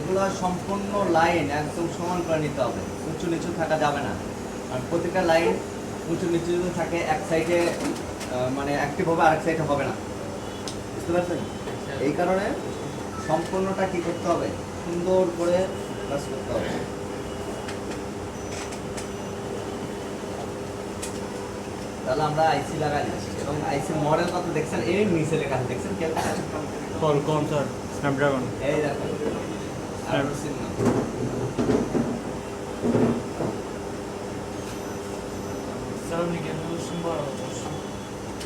এগুলো সম্পূর্ণ লাইন একদম সমান করে নিতে হবে, উঁচু নিচু থাকা যাবে না। আর প্রতিটা লাইন উঁচু নিচু যদি থাকে এক সাইডে মানে অ্যাক্টিভ হবে, আরেক সাইডে হবে না, বুঝতে পারছেন? এই কারণে সম্পূর্ণটা কি করতে হবে, সুন্দর করে কাজ করতে হবে। তাহলে আমরা আইসি লাগাই দিচ্ছি এবং আইসি মডেল কত দেখছেন, এর নিচে লেখা আছে, দেখছেন কি কোন স্যার? স্ন্যাপড্রাগন। এই দেখেন আর চিহ্ন।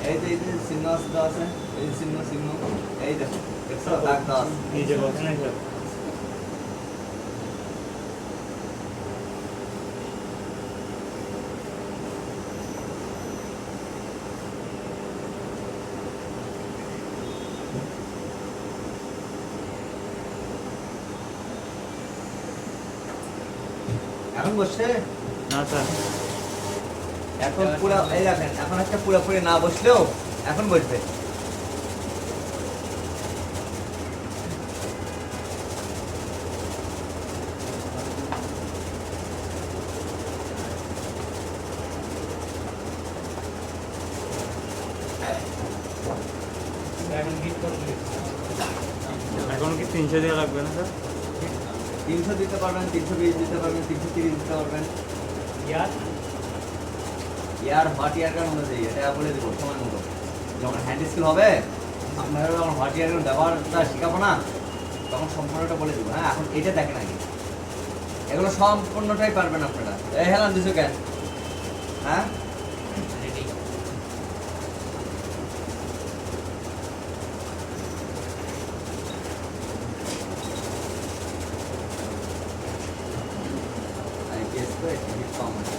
এই যে চিহ্ন আছে, এই চিহ্ন এই দেখো, দেখছো দাগ দাও আছে নিজে বলছেন না স্যার? এখন বসছে না স্যার, এখন পুরো এই দেখেন, এখন একটা পুরোপুরি না বসলেও এখন বসবে। এখন কি 300 দিয়ে লাগবে না স্যার? 300 দিতে পারবেন, 320 দিতে পারবেন, 330 দিতে পারবেন। ইয়ার হট ইয়ার গান অনুযায়ী এটা বলে দেবো সময় মতো। যখন হ্যান্ড স্কিল হবে আপনারা যখন হট ইয়ার গান ব্যবহারটা শেখাবো না, তখন সম্পূর্ণটা বলে দেবো। হ্যাঁ, এখন এটা দেখেন আগে, এগুলো সম্পূর্ণটাই পারবেন আপনারা। এই হেলান দিছো কেন? হ্যাঁ, IPS তো একটু কম আছে।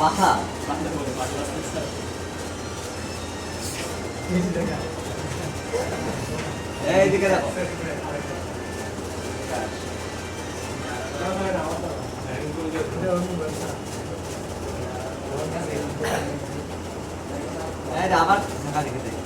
মাথা এইদিকে দেখো, আবার ঢাকা দিকে দেখ।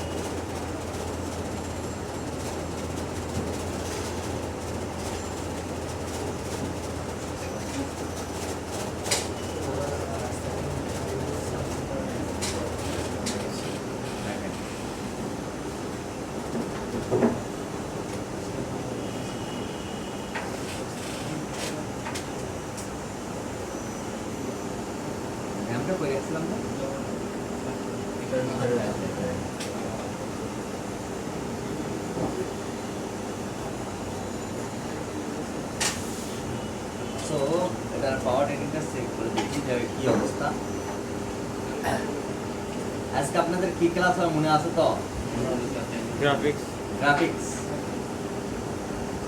আমরা কই গেছিলাম না? সো এটার পাওয়ার রেটিংটা চেক করে দেখি যে কি অবস্থা। আজকে আপনাদের কি ক্লাস হয় মনে আছে তো? গ্রাফিক্স। গ্রাফিক্স।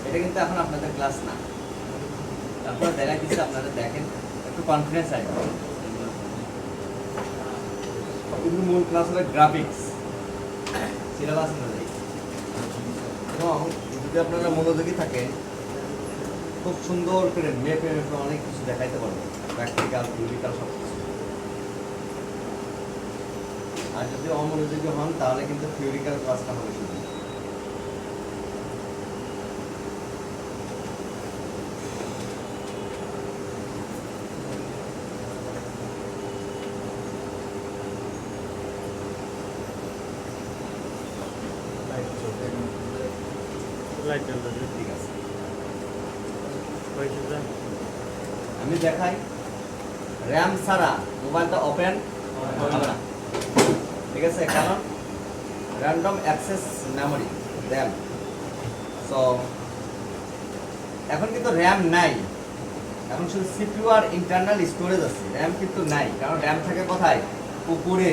এটা কিন্তু এখন আপনাদের ক্লাস না, আপনারা দেখা দিচ্ছে, আপনারা দেখেন একটু কনফিডেন্স আসবে। কিন্তু মূল ক্লাস হবে গ্রাফিক্স, সিলেবাস অনুযায়ী। এবং যদি আপনারা মনোযোগী থাকেন খুব সুন্দর করে মেপে মেপে অনেক কিছু দেখাইতে পারবেন, প্র্যাকটিক্যাল থিওরিক্যাল সব কিছু। আর যদি অমনোযোগী হন তাহলে কিন্তু থিওরিক্যাল ক্লাসটা হবে শুধু। লাইট জ্বলবে। ঠিক আছে, হয়েছে স্যার? আমি দেখাই। র্যাম ছাড়া মোবাইলটা ওপেন হবে না, ঠিক আছে? কারণ random access memory RAM. So এখন কিন্তু র্যাম নাই, এখন শুধু সিপিইউ আর ইন্টারনাল স্টোরেজ আছে, র্যাম কিন্তু নাই। কারণ র্যাম থাকে কোথায়? উপরে,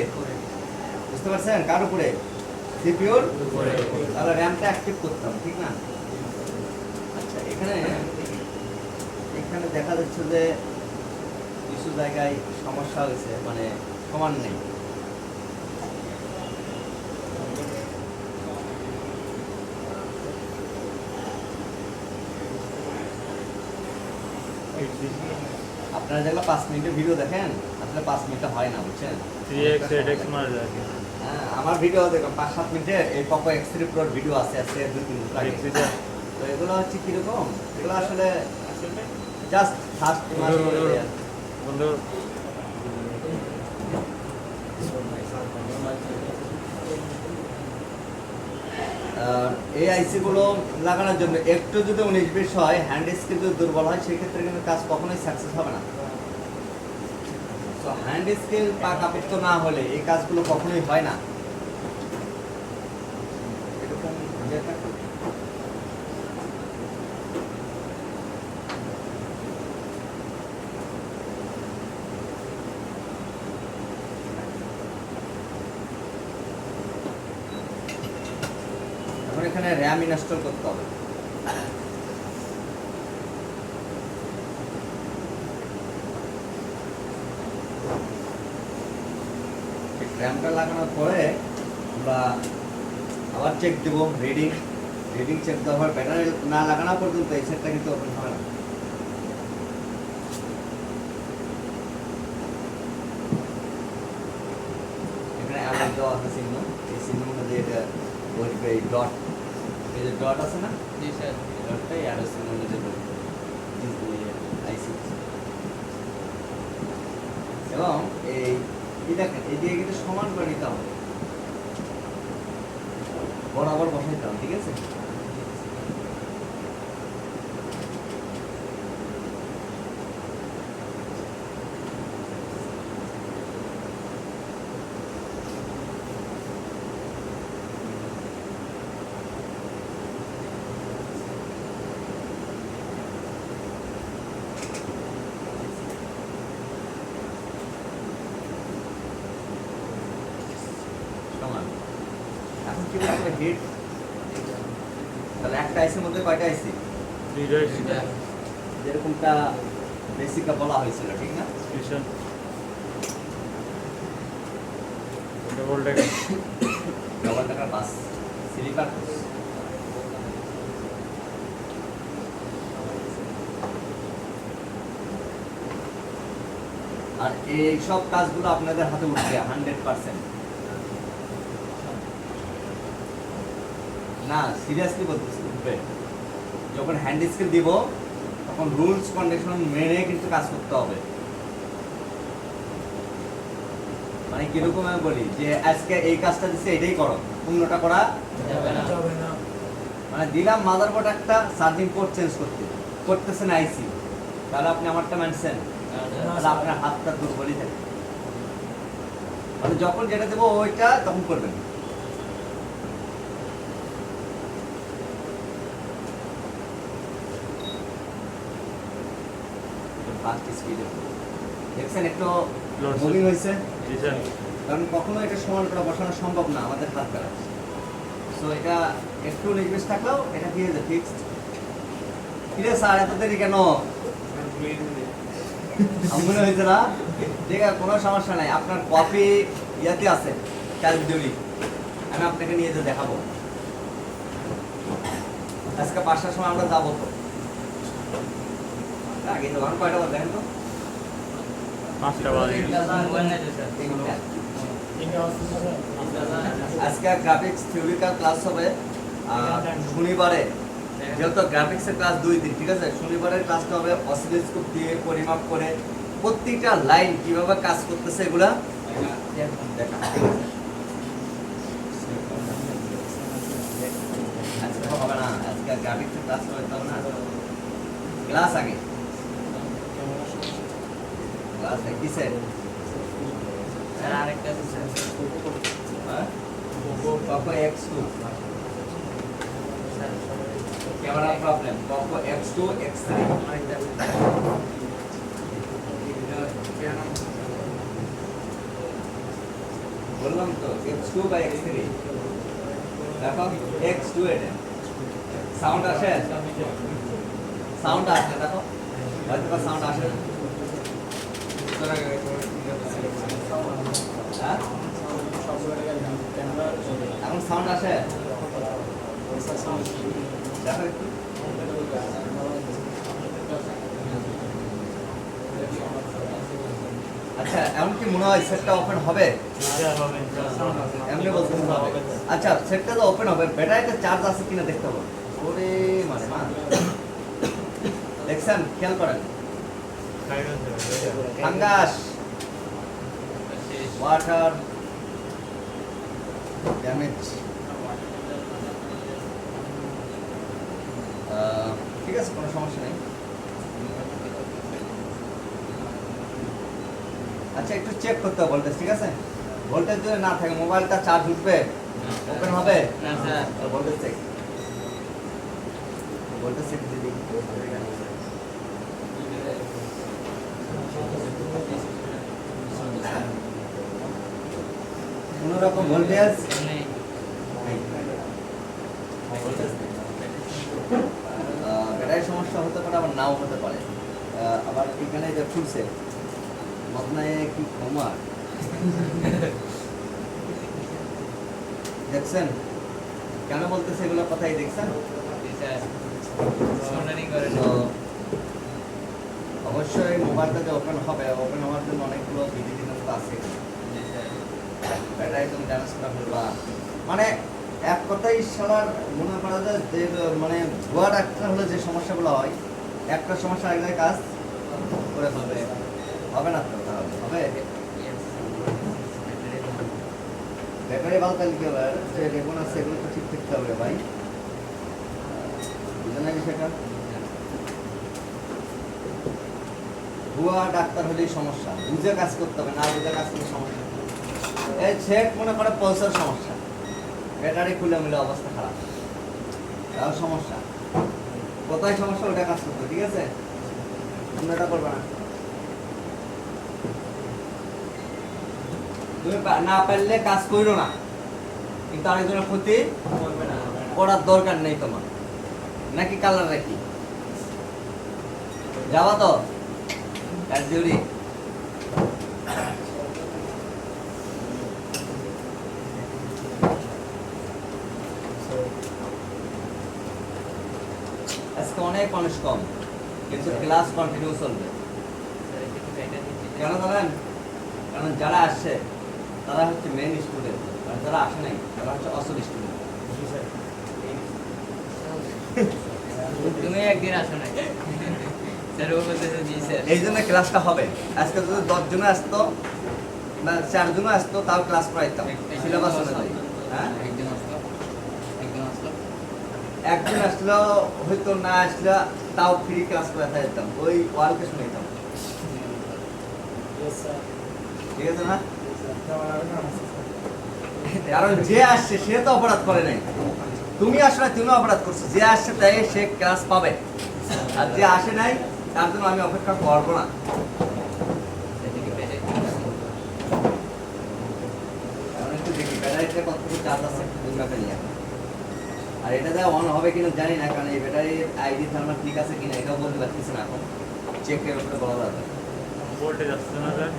বুঝতে পারছেন? কার উপরে? সিপিইউর উপরে। তাহলে র্যামটা অ্যাক্টিভ করতে হবে, ঠিক না? আচ্ছা, এখানে এখানে দেখা যাচ্ছে যে কিছু জায়গায় সমস্যা হয়েছে, মানে সমান নেই। আপনারা যেগুলো 5 মিনিটের ভিডিও দেখেন, আসলে 5 মিনিটে হয় না, বুঝছেন? 3x 8x মারা যায় হ্যাঁ, আমার ভিডিও দেখুন 5-7 মিনিটে এই Poco X3 Pro ভিডিও আছে আজকে 2-3 দিন আগে। দেখছি স্যার তো এগুলো হচ্ছে কিরকম, এগুলো আসলে জাস্ট ফার্স্ট মাস করে দেয়া। বন্ধু এই আইসি গুলো লাগানোর জন্য একটু যদি 19-20 হয়, হ্যান্ড স্কিল যদি দুর্বল হয়, সেক্ষেত্রে কিন্তু কাজ কখনোই সাকসেস হবে না। তো হ্যান্ড স্কিল পাকাপোক্ত না হলে এই কাজগুলো কখনোই হয় না। এরকম যেটা এখন এখানে র্যাম ইনস্টল করতে হবে। র্যামটা লাগানোর পরে আমরা আবার চেক দেব রিডিং চেক দেওয়ার পর ব্যাটারি না লাগানো পর্যন্ত এই সেটটা কিন্তু ওপেন হবে না। এখানে অ্যালার্ট দেওয়া আছে চিহ্ন, এই চিহ্ন মধ্যে এটা বলবে এই ডট, এই যে ডট আছে না, জি স্যার। ডটটাই অ্যারো চিহ্ন মধ্যে বলবে আইসি। এবং এই দেখেন এই দিয়ে কিন্তু সমান করে নিতে হবে, বরাবর বসাইতে হবে, ঠিক আছে? সমান। এখন কি বলতে হবে হিট, তাহলে একটা আইসির মধ্যে কয়টা আইসি? দুইটা দুইটা। যেরকমটা বেসিকটা বলা হয়েছিল, ঠিক না? স্টেশন ডবল টাকা ডবল টাকার বাস, স্লিপার। আর এই সব কাজগুলো আপনাদের হাতে উঠবে 100%। না, সিরিয়াসলি বলতেছি, উঠবে। যখন হ্যান্ড স্কিল দিব তখন রুলস কন্ডিশন মেনে কিন্তু কাজ করতে হবে। মানে কিরকম আমি বলি যে আজকে এই কাজটা দিচ্ছে এটাই করো, অন্যটা করা যাবে না। মানে দিলাম মাদারবোর্ড একটা, চার্জিং পোর্ট চেঞ্জ করতেছেন আইসি, তাহলে আপনি আমারটা মানছেন, তাহলে আপনার হাতটা দুর্বলই থাকে। মানে যখন যেটা দেবো ওইটা তখন করবেন। ফাস্ট স্পিডে দেখছেন একটু মুভিং হয়েছে, জি স্যার কারণ কখনো এটা সমান করে বসানো সম্ভব না আমাদের হাত দ্বারা। সো এটা একটু নির্দেশ থাকলেও এটা দিয়ে যায় ফিক্সড। ঠিক আছে স্যার, এত দেরি কেন? মনে হয়েছে না? ঠিক আছে, কোনো সমস্যা নাই। আপনার কপি ইয়াতে আছে ক্যালকুলি, আমি আপনাকে নিয়ে যেয়ে দেখাবো। আজকে 5টার সময় আমরা যাবো। তো আগে দোকান কয়টা বাজে দেখেন তো? 5টা বাজে তিনটা। আজকে গ্রাফিক্স থিওরিক্যাল ক্লাস হবে শনিবারে, যেহেতু গ্রাফিক্সের ক্লাস 2 দিন, ঠিক আছে? শনিবারের ক্লাসটা হবে অসিলোস্কোপ দিয়ে পরিমাপ করে প্রত্যেকটা লাইন কিভাবে কাজ করতেছে এগুলা দেখা। আজকে হবে না, আজকে গ্রাফিক্সের ক্লাস হবে, তখন না ক্লাস আগে ক্লাস কি স্যার? স্যার আরেকটা আছে স্যার। হ্যাঁ Poco X2 sir camera problem, Poco X2 X3 আরেকটা বললাম তো X2 বা X3 দেখো, X2 এটা সাউন্ড আসে, সাউন্ড আসে দেখো, হয়তো বা সাউন্ড আসে না। হ্যাঁ? এখন সাউন্ড আসে দেখো একটু। আচ্ছা এমন কি মনে হয় সেটটা ওপেন হবে? এমনি বলতে হবে। আচ্ছা সেটটা তো ওপেন হবে, ব্যাটারিতে চার্জ আছে কিনা দেখতে হবে। ওরে মানে মা দেখছেন, খেয়াল করেন। ফাঙ্গাস, ওয়াটার ড্যামেজ, ঠিক আছে কোনো সমস্যা নেই। আচ্ছা একটু চেক করতে হবে ভোল্টেজ, ঠিক আছে? ভোল্টেজ যদি না থাকে মোবাইলটা চার্জ উঠবে, ওপেন হবে না sir, voltage check, voltage check দিদি। কোনো রকম ভোল্টেজ নেই। নেই। ভোল্টেজ নেই। ব্যাটারি সমস্যা হতে পারে, আবার নাও হতে পারে। আবার এখানে যে খুলছে মতনায় কি ক্ষমার দেখছেন কেন বলতেছে এগুলো কথাই দেখছেন। জি স্যার, সোল্ডারিং করে তো অবশ্যই মোবাইলটা যে ওপেন হবে, ওপেন হওয়ার জন্য অনেকগুলো বিধি বিধান আছে। ব্যাটারি তুমি ড্যামেজ করা ফেলবা, মানে এক কথাই সালার মনে করা যায় যে মানে ভুয়া ডাক্তার হলে যে সমস্যাগুলো হয়, একটা সমস্যা এক জায়গায় কাজ করে ফেলবে, হবে না তো তাহলে হবে। ব্যাটারি ভালো তাহলে কি হবে, যে রেগুন আছে এগুলো তো ঠিক থাকতে হবে ভাই, বুঝলেন না বিষয়টা। ভুয়া ডাক্তার হলেই সমস্যা, বুঝে কাজ করতে হবে, না বুঝে কাজ করলে সমস্যা। এই সেট মনে করে পয়সার সমস্যা, ব্যাটারি খুলে মিলে অবস্থা খারাপ, তাও সমস্যা। কোথায় সমস্যা ওটা কাজ করতে, ঠিক আছে? তুমি এটা করবে না, তুমি না পারলে কাজ করো না, কিন্তু আরেকজনের ক্ষতি করবে না। করার দরকার নেই তোমার। নাকি কালার রাখি যাবা তো কাজুরি। আজকে অনেক মানুষ কম, কিন্তু ক্লাস কন্টিনিউ চলবে। কেন জানেন? কারণ যারা আসছে তারা হচ্ছে মেন স্টুডেন্ট, আর যারা আসে নাই তারা হচ্ছে অসল স্টুডেন্ট। তুমি একদিন আসো না স্যার, ও বলতেছে জি স্যার। এই জন্য ক্লাসটা হবে। আজকে যদি 10 জন আসতো বা 4 জন আসতো তাও ক্লাস করাইতাম সিলেবাস অনুযায়ী। হ্যাঁ, একদিন আসলো, একদিন আসলো। একজন আসলো হয়তো, না আসলে তাও ফ্রি ক্লাস করাতে যেতাম, ওই ওয়ালকে শুনাইতাম, ঠিক আছে না? কারণ যে আসছে সে তো অপরাধ করে নাই, তুমি আসলে তুমি অপরাধ করছো। যে আসছে তাই সে ক্লাস পাবে, আর যে আসে নাই তার জন্য আমি অপেক্ষা করবো না। কারণ একটু দেখি ব্যাটারিতে কতটুকু চার্জ আছে দুর্গাটা নিয়ে। আর এটা যা অন হবে কিনা জানি না, কারণ এই ব্যাটারির আইডি থার্মাল ঠিক আছে কিনা এটাও বলতে পারতেছি না, এখন চেকের উপরে বলা যাবে। ভোল্টেজ আসছে না স্যার?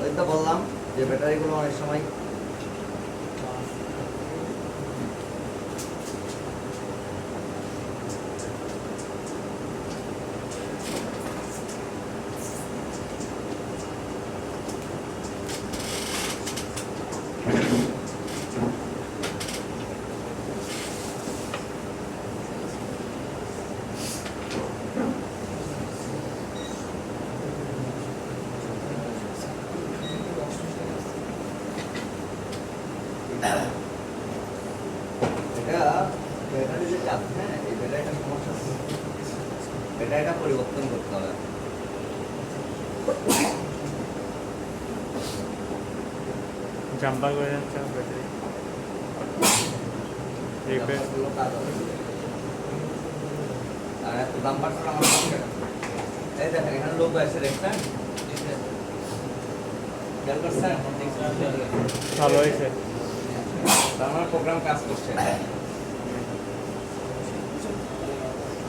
ওই তো বললাম যে ব্যাটারিগুলো অনেক সময় এটা ব্যাটারি যে চাপ, হ্যাঁ এই ব্যাটারিটা সমস্যা আছে, ব্যাটারিটা পরিবর্তন করতে হবে। জাম্পার করে যাচ্ছে ব্যাটারি রিপেয়ার। আর এত দাম বাড়ছে আমার পক্ষে না। এই দেখেন এখানে লোক আছে দেখছেন, খেয়াল করছেন? ভালো হয়েছে। তার মানে প্রোগ্রাম কাজ করছে।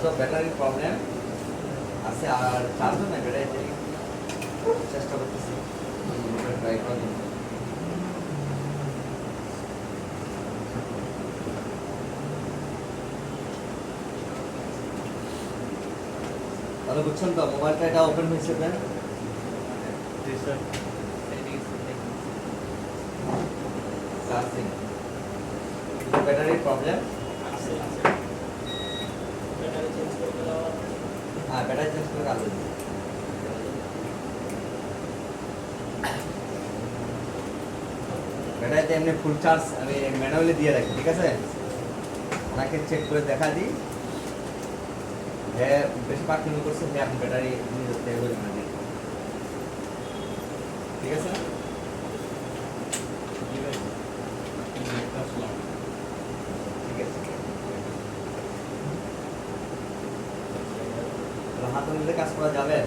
তো ব্যাটারির প্রবলেম আছে আর চার্জও নাই ব্যাটারিতে, চেষ্টা করতেছি ট্রাই করার জন্য। তাহলে বুঝছেন তো মোবাইলটা এটা ওপেন হয়েছে দেন জি স্যার। চার্জিং ব্যাটারির প্রবলেম। হ্যাঁ ব্যাটারি চেঞ্জ করে কাজ হচ্ছে। ব্যাটারিতে এমনি ফুল চার্জ আমি ম্যানুয়ালি দিয়ে রাখি, ঠিক আছে? ওনাকে চেক করে দেখা দিই, হ্যাঁ বেশি পার্কিং করছে, হ্যাঁ আপনি ব্যাটারি নিজের থেকে করে দিন, ঠিক আছে? ঠিক আছে, হাত নিলে কাজ করা যাবে।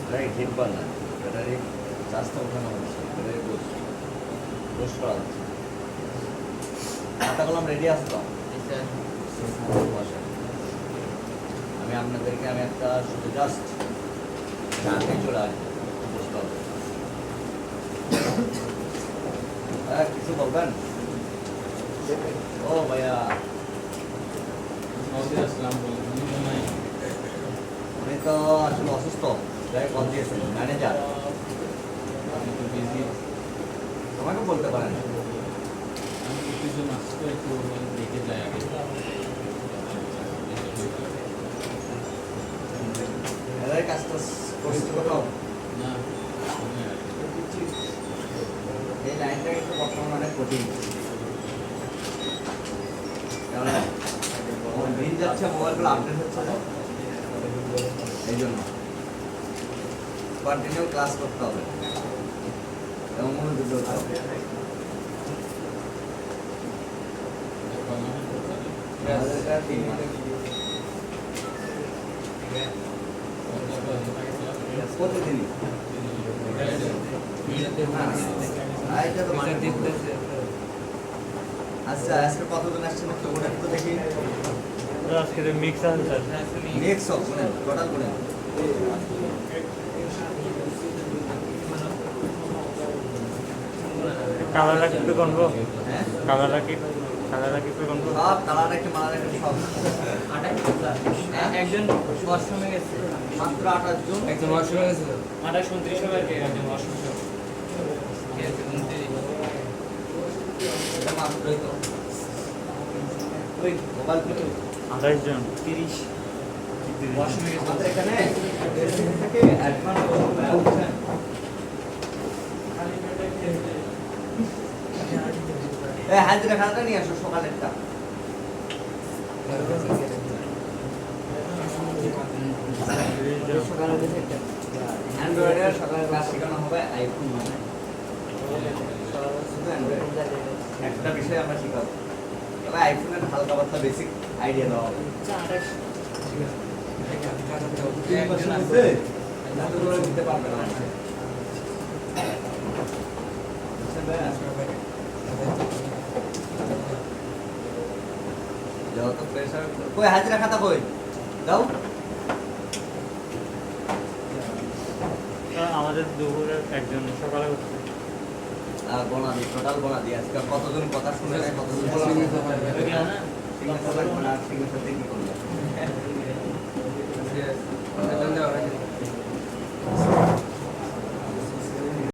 ব্যাটারি ঠিক কর না, ব্যাটারি চার্জটা ওঠানো হচ্ছে, ব্যাটারি বুস্ট করা হচ্ছে। খাতা কলম রেডি আসতো, আমি আপনাদেরকে আমি একটা শুধু জাস্ট জানতে চলে আসবো, বুঝতে হবে। কিছু বলবেন? ও ভাইয়া উনি তো আসলে অসুস্থ, যাই কল দিয়েছেন ম্যানেজার, তোমাকে বলতে পারেন। এদের কাজটা করছে কোথাও, এই লাইনটা কিন্তু বর্তমানে অনেক কঠিন, কারণ দিন যাচ্ছে মোবাইলগুলো আপডেট হচ্ছে না, এই জন্য কন্টিনিউ ক্লাস করতে হবে এবং মনোযোগ দিতে হবে। প্রতিদিনই আচ্ছা আজকে কতজন আসছেন একটু বলে একটু দেখি। আজকে মিক্স আছে স্যার। নেক্সট সব শুনেন টোটাল বলেন। কালারটা কি করবো? হ্যাঁ কালারটা কি করবো? সব কালার একটা মালার একটা সব একজন ওয়াশরুমে গেছে, মাত্র 28 জন। একজন ওয়াশরুমে গেছে, 28-29 হবে আর কি, একজন ওয়াশরুম সহ। ঠিক আছে 29। এটা মাত্রই তো ওই মোবাইল থেকে 28 জন। 30 ওয়াশরুমে গেছে। আমাদের এখানে এসএসসি থেকে অ্যাডভান্স বুঝছেন, এই হাজিরা খাতাটা নিয়ে আসো সকালেরটা। অ্যান্ড্রয়েডের সকালে ক্লাস শেখানো হবে আইফোন মানে শুধু অ্যান্ড্রয়েড একটা বিষয় আমরা শেখাবো, তবে আইফোনের হালকা পাতলা বেসিক আইডিয়া দেওয়া হবে। দিতে পারবে না যত প্রেশার কই হাজিরা খাতা কই দাও। আমাদের দুপুরে একজন সকালে করছে। গোনা দিই টোটাল গোনা দিই আজকে কতজন কথা শুনে কতজন সিগনেচার সিগনেচার লাগবে না, সিগনেচার দিয়ে কি করবে?